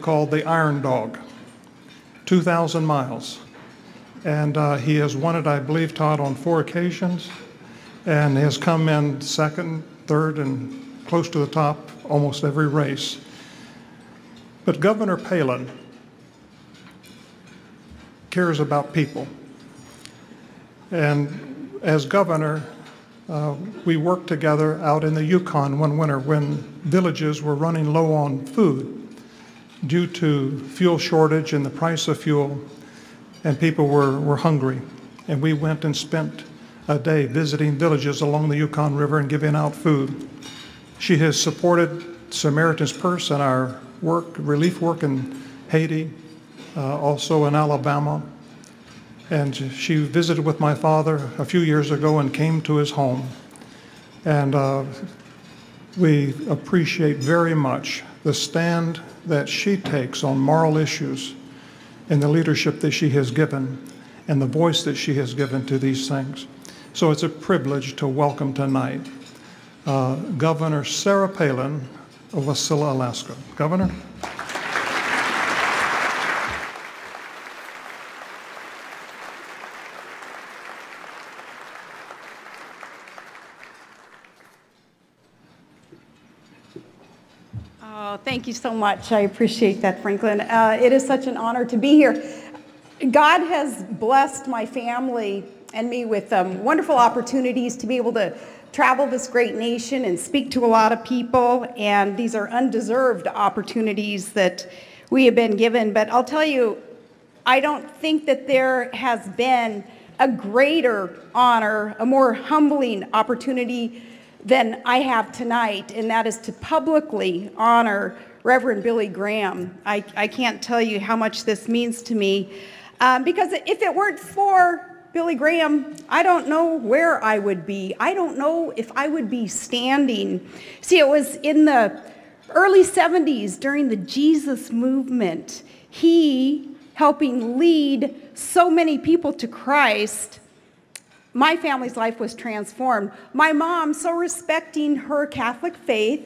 called the Iron Dog, 2,000 miles. And he has won it, I believe, Todd, on 4 occasions, and has come in second, third, and close to the top almost every race. But Governor Palin cares about people. And as governor, we worked together out in the Yukon one winter when villages were running low on food due to fuel shortage and the price of fuel, and people were hungry. And we went and spent a day visiting villages along the Yukon River and giving out food. She has supported Samaritan's Purse and our work, relief work in Haiti, also in Alabama. And she visited with my father a few years ago and came to his home. And we appreciate very much the stand that she takes on moral issues and the leadership that she has given and the voice that she has given to these things. So it's a privilege to welcome tonight Governor Sarah Palin of Wasilla, Alaska. Governor. Oh, thank you so much. I appreciate that, Franklin. It is such an honor to be here. God has blessed my family and me with wonderful opportunities to be able to travel this great nation and speak to a lot of people, and these are undeserved opportunities that we have been given. But I'll tell you, I don't think that there has been a greater honor, a more humbling opportunity than I have tonight, and that is to publicly honor Reverend Billy Graham. I can't tell you how much this means to me, because if it weren't for Billy Graham, I don't know where I would be. I don't know if I would be standing. See, it was in the early 70s during the Jesus movement, he helping lead so many people to Christ. My family's life was transformed. My mom, so respecting her Catholic faith,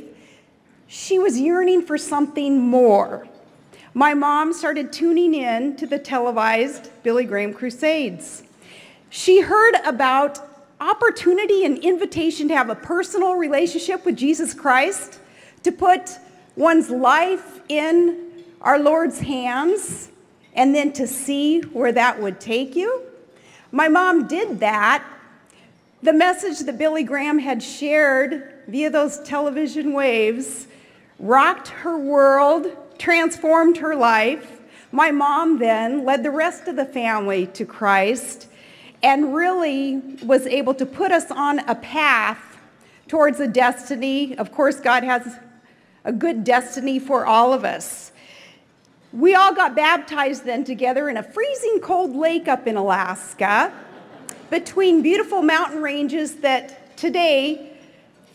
she was yearning for something more. My mom started tuning in to the televised Billy Graham Crusades. She heard about opportunity and invitation to have a personal relationship with Jesus Christ, to put one's life in our Lord's hands, and then to see where that would take you. My mom did that. The message that Billy Graham had shared via those television waves rocked her world, transformed her life. My mom then led the rest of the family to Christ and really was able to put us on a path towards a destiny. Of course, God has a good destiny for all of us. We all got baptized then together in a freezing cold lake up in Alaska between beautiful mountain ranges that today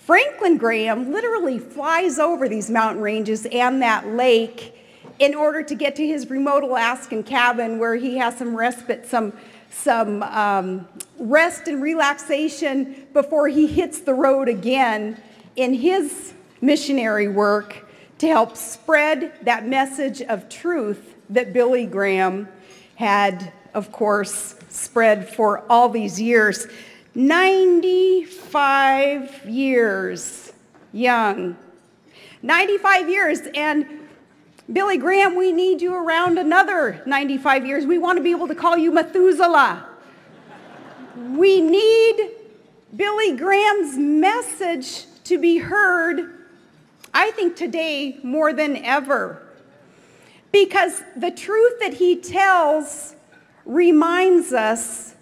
Franklin Graham literally flies over these mountain ranges and that lake in order to get to his remote Alaskan cabin where he has some respite, some rest and relaxation before he hits the road again in his missionary work to help spread that message of truth that Billy Graham had, of course, spread for all these years. 95 years young. 95 years, and Billy Graham, we need you around another 95 years. We want to be able to call you Methuselah. We need Billy Graham's message to be heard, I think today more than ever, because the truth that he tells reminds us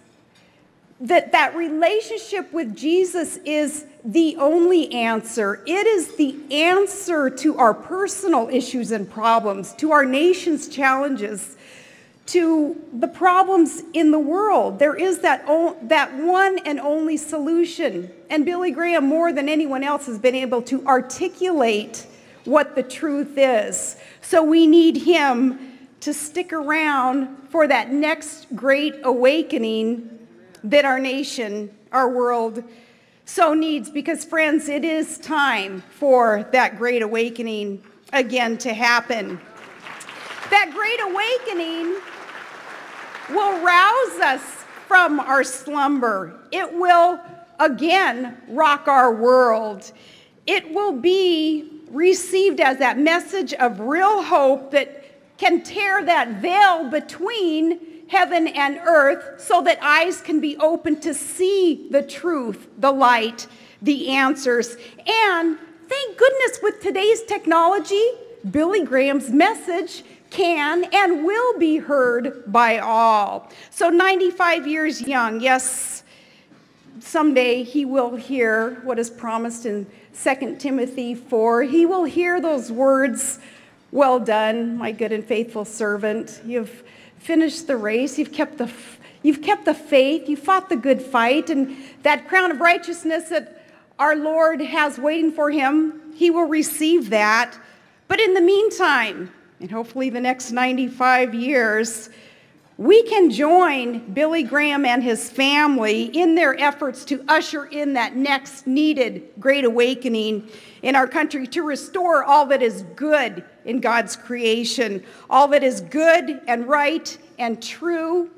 that that relationship with Jesus is the only answer. It is the answer to our personal issues and problems, to our nation's challenges, to the problems in the world. There is that one and only solution. And Billy Graham, more than anyone else, has been able to articulate what the truth is. So we need him to stick around for that next great awakening that our nation, our world, so needs. Because, friends, it is time for that great awakening again to happen. That great awakening will rouse us from our slumber. It will again rock our world. It will be received as that message of real hope that can tear that veil between heaven and earth so that eyes can be opened to see the truth, the light, the answers. And thank goodness with today's technology, Billy Graham's message can and will be heard by all. So 95 years young, yes, someday he will hear what is promised in 2 Timothy 4. He will hear those words, "Well done, my good and faithful servant. You've finished the race, you've kept the faith, you fought the good fight," and that crown of righteousness that our Lord has waiting for him, he will receive that. But in the meantime, and hopefully the next 95 years, we can join Billy Graham and his family in their efforts to usher in that next needed great awakening in our country to restore all that is good in God's creation, all that is good and right and true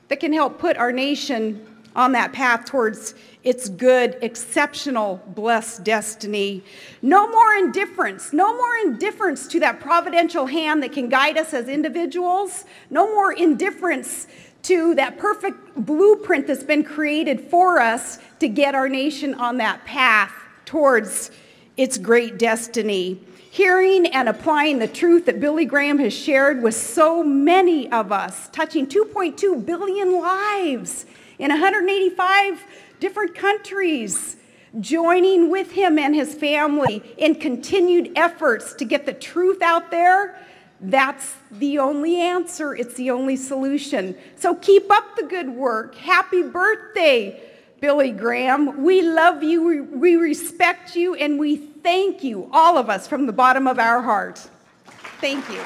that can help put our nation on that path towards its good, exceptional, blessed destiny. No more indifference to that providential hand that can guide us as individuals. No more indifference to that perfect blueprint that's been created for us to get our nation on that path towards its great destiny. Hearing and applying the truth that Billy Graham has shared with so many of us, touching 2.2 billion lives in 185 different countries, joining with him and his family in continued efforts to get the truth out there, that's the only answer. It's the only solution. So keep up the good work. Happy birthday, Billy Graham. We love you, we respect you, and we thank you, all of us, from the bottom of our heart. Thank you.